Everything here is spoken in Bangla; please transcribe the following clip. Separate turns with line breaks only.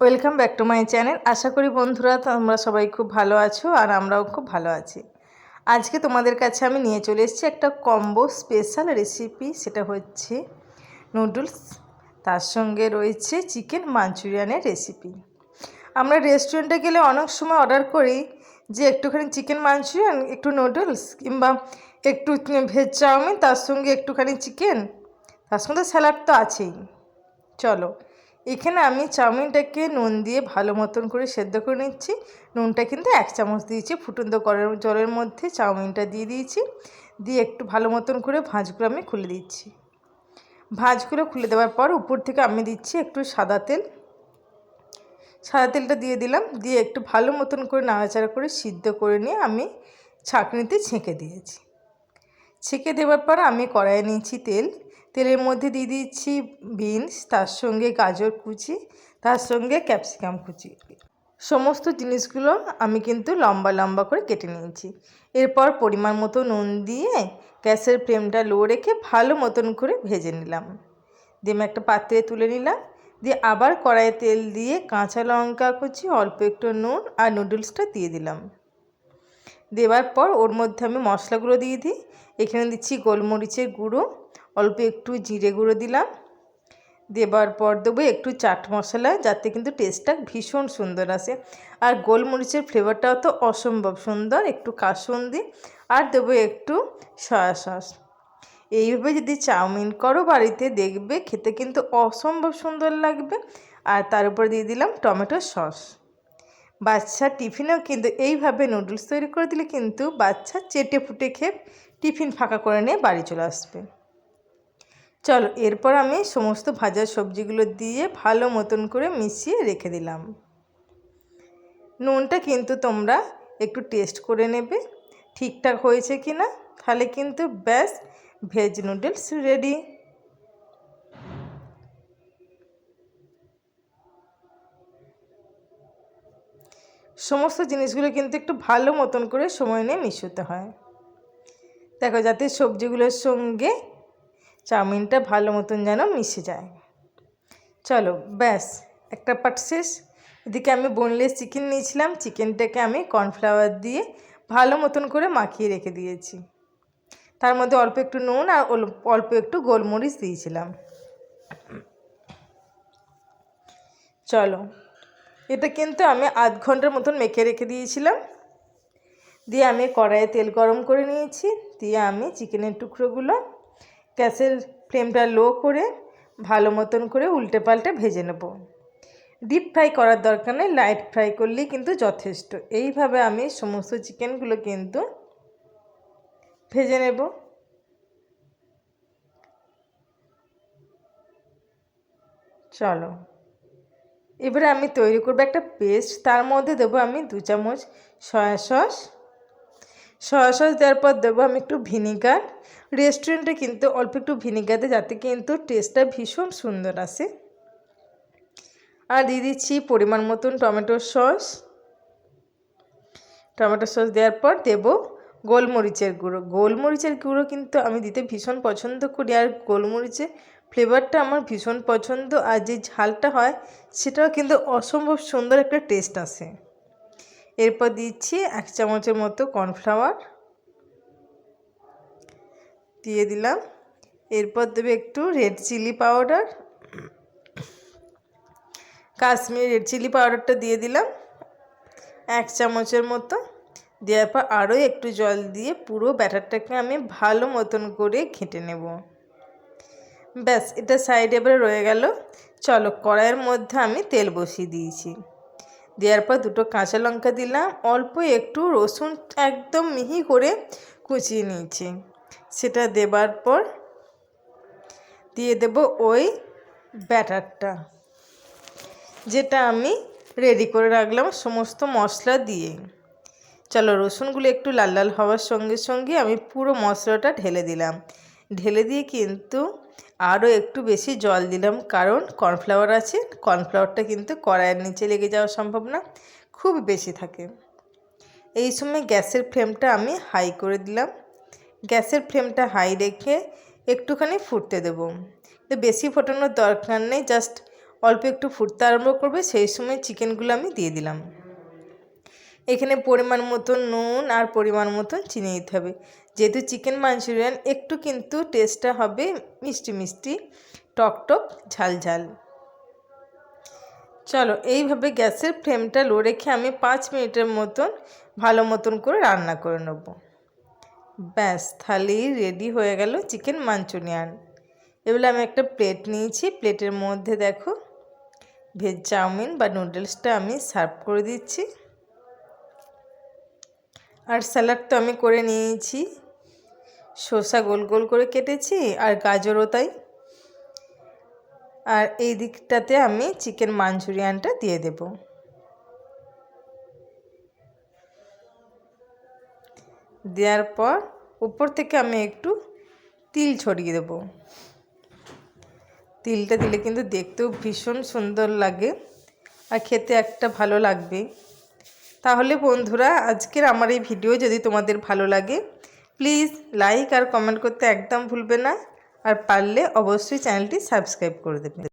Welcome back to my channel. আশা করি বন্ধুরা তোমরা সবাই খুব ভালো আছো আর আমরাও খুব ভালো আছি। আজকে তোমাদের কাছে আমি নিয়ে চলে এসেছি একটা কম্বো স্পেশাল রেসিপি, সেটা হচ্ছে নুডলস, তার সঙ্গে রয়েছে চিকেন মাঞ্চুরিয়ানের রেসিপি। আমরা রেস্টুরেন্টে গেলে অনেক সময় অর্ডার করি যে একটুখানি চিকেন মাঞ্চুরিয়ান, একটু নুডলস কিংবা একটু ভেজ চাউমিন, তার সঙ্গে একটুখানি চিকেন, তার সঙ্গে স্যালাড তো আছেই। চলো, এখানে আমি চাউমিনটাকে নুন দিয়ে ভালো মতন করে সেদ্ধ করে নিচ্ছি। নুনটা কিন্তু 1 চামচ দিয়েছি। ফুটন্ত গরম জলের মধ্যে চাউমিনটা দিয়ে দিয়েছি, দিয়ে একটু ভালো মতন করে ভাঁজগুলো আমি খুলে দিচ্ছি। ভাঁজগুলো খুলে দেওয়ার পর উপর থেকে আমি দিচ্ছি একটু সাদা তেল। সাদা তেলটা দিয়ে দিলাম, দিয়ে একটু ভালো মতন করে নাড়াচাড়া করে সিদ্ধ করে নিয়ে আমি ছাঁকনিতে ছেঁকে দিয়েছি। ছেঁকে দেওয়ার পর আমি কড়াইয়ে নিয়েছি তেল। তেলের মধ্যে দিয়ে দিচ্ছি বিনস, তার সঙ্গে গাজর কুচি, তার সঙ্গে ক্যাপসিকাম কুচি। সমস্ত জিনিসগুলো আমি কিন্তু লম্বা লম্বা করে কেটে নিয়েছি। এরপর পরিমাণ মতো নুন দিয়ে গ্যাসের ফ্লেমটা লো রেখে ভালো মতন করে ভেজে নিলাম। দিয়ে আমি একটা পাত্রে তুলে নিলাম। দিয়ে আবার কড়াইয়ে তেল দিয়ে কাঁচা লঙ্কা কুচি, অল্প একটু নুন আর নুডলসটা দিয়ে দিলাম। দেওয়ার পর ওর মধ্যে আমি মশলাগুলো দিয়ে দিই। এখানে দিচ্ছি গোলমরিচের গুঁড়ো, অল্প একটু জিরে গুঁড়ো দিলাম। দেওয়ার পর দেবো একটু চাট মশলা, যাতে কিন্তু টেস্টটা ভীষণ সুন্দর আসে। আর গোলমরিচের ফ্লেভারটাও তো অসম্ভব সুন্দর, একটু কাসুন্দি, আর দেবো একটু সয়া সস। এইভাবে যদি চাউমিন করো বাড়িতে, দেখবে খেতে কিন্তু অসম্ভব সুন্দর লাগবে। আর তার উপর দিয়ে দিলাম টমেটো সস। বাচ্চার টিফিনেও কিন্তু এইভাবে নুডলস তৈরি করে দিলে কিন্তু বাচ্চা চেটে ফুটে খেয়ে টিফিন ফাঁকা করে নিয়ে বাড়ি চলে আসবে। চলো, এরপর আমি সমস্ত ভাজা সবজিগুলো দিয়ে ভালো মতন করে মিশিয়ে রেখে দিলাম। নুনটা কিন্তু তোমরা একটু টেস্ট করে নেবে ঠিকঠাক হয়েছে কি না, তাহলে কিন্তু ব্যাস ভেজ নুডলস রেডি। সমস্ত জিনিসগুলো কিন্তু একটু ভালো মতন করে সময় নিয়ে মিশোতে হয়। দেখো, যাতে সবজিগুলোর সঙ্গে চাউমিনটা ভালো মতন যেন মিশে যায়। চলো, ব্যাস একটা পার্ট শেষ। এদিকে আমি বোনলেস চিকেন নিয়েছিলাম, চিকেনটাকে আমি কর্নফ্লাওয়ার দিয়ে ভালো মতন করে মাখিয়ে রেখে দিয়েছি। তার মধ্যে অল্প একটু নুন আর অল্প একটু গোলমরিচ দিয়েছিলাম। চলো, এটা কিন্তু আমি আধ ঘন্টার মতন মেখে রেখে দিয়েছিলাম। দিয়ে আমি কড়াইয়ে তেল গরম করে নিয়েছি। দিয়ে আমি চিকেনের টুকরোগুলো গ্যাসের ফ্লেমটা লো করে ভালো মতন করে উল্টে পাল্টে ভেজে নেব। ডিপ ফ্রাই করার দরকার নেই, লাইট ফ্রাই করলেই কিন্তু যথেষ্ট। এইভাবে আমি সমস্ত চিকেনগুলো কিন্তু ভেজে নেব। চলো, এবারে আমি তৈরি করবো একটা পেস্ট। তার মধ্যে দেবো আমি 2 চামচ সয়া সস। সয়া সস দেওয়ার পর দেবো আমি একটু ভিনিগার। রেস্টুরেন্টে কিন্তু অল্প একটু ভিনিগার দেয়, যাতে কিন্তু টেস্টটা ভীষণ সুন্দর আসে। আর দিয়ে দিচ্ছি পরিমাণ মতন টমেটো সস। টমেটো সস দেওয়ার পর দেবো গোলমরিচের গুঁড়ো। গোলমরিচের গুঁড়ো কিন্তু আমি দিতে ভীষণ পছন্দ করি, আর গোলমরিচের ফ্লেভারটা আমার ভীষণ পছন্দ। আর যে ঝালটা হয় সেটাও কিন্তু অসম্ভব সুন্দর একটা টেস্ট আসে। এরপর দিচ্ছি 1 চামচের মতো কর্নফ্লাওয়ার দিয়ে দিলাম। এরপর দেবে একটু red chilli powder, Kashmiri red chilli পাউডারটা দিয়ে দিলাম 1 চামচের মতো। দেওয়ার পর আরও একটু জল দিয়ে পুরো ব্যাটারটাকে আমি ভালো মতন করে ঘেঁটে নেব। ব্যাস, এটা সাইডে এবারে রয়ে গেল। চলো, কড়াইয়ের মধ্যে আমি তেল বসিয়ে দিয়েছি। দেওয়ার পর 2টো কাঁচা লঙ্কা দিলাম, অল্প একটু রসুন একদম মিহি করে কুচিয়ে নিয়েছি। সেটা দেবার পর দিয়ে দেব ওই ব্যাটারটা, যেটা আমি রেডি করে রাখলাম সমস্ত মশলা দিয়ে। চলো, রসুনগুলো একটু লাল লাল হওয়ার সঙ্গে সঙ্গে আমি পুরো মশলাটা ঢেলে দিলাম। ঢেলে দিয়ে কিন্তু আরও একটু বেশি জল দিলাম, কারণ কর্নফ্লাওয়ার আছে। কর্নফ্লাওয়ারটা কিন্তু কড়াইয়ের নিচে লেগে যাওয়া সম্ভব না, খুব বেশি থাকে। এই সময় গ্যাসের ফ্লেমটা আমি হাই করে দিলাম। গ্যাসের ফ্লেমটা হাই রেখে একটুখানি ফুটতে দেব। বেশি ফোটানোর দরকার নেই, জাস্ট অল্প একটু ফুটতে আরম্ভ করবে, সেই সময় চিকেনগুলো আমি দিয়ে দিলাম। এখানে পরিমাণ মতো নুন আর পরিমাণ মতো চিনি দিতে হবে। যেহেতু চিকেন মাঞ্চুরিয়ান একটু কিন্তু টেস্টটা হবে মিষ্টি মিষ্টি, টক টক, ঝাল ঝাল। চলো এইভাবে গ্যাসের ফ্লেমটা লো রেখে আমি 5 মিনিটের মতন ভালো মতন করে রান্না করে নেব। ব্যাস, থালি রেডি হয়ে গেল চিকেন মাঞ্চুরিয়ান। এবার আমি একটা প্লেট নিয়েছি, প্লেটের মধ্যে দেখো ভেজ চাউমিন বা নুডলসটা আমি সার্ভ করে দিচ্ছি। আর স্যালাড তো আমি করে নিয়েছি, শসা গোল গোল করে কেটেছি আর গাজরও তাই। আর এই দিকটাতে আমি চিকেন মাঞ্চুরিয়ানটা দিয়ে দেব। দেওয়ার পর উপর থেকে আমি একটু তিল ছড়িয়ে দেব। তিলটা দিলে কিন্তু দেখতেও ভীষণ সুন্দর লাগে আর খেতে একটা ভালো লাগবে। তাহলে বন্ধুরা, আজকের আমার এই ভিডিও যদি তোমাদের ভালো লাগে প্লিজ লাইক আর কমেন্ট করতে একদম ভুলবে না, আর পারলে অবশ্যই চ্যানেলটি সাবস্ক্রাইব করে দেবে।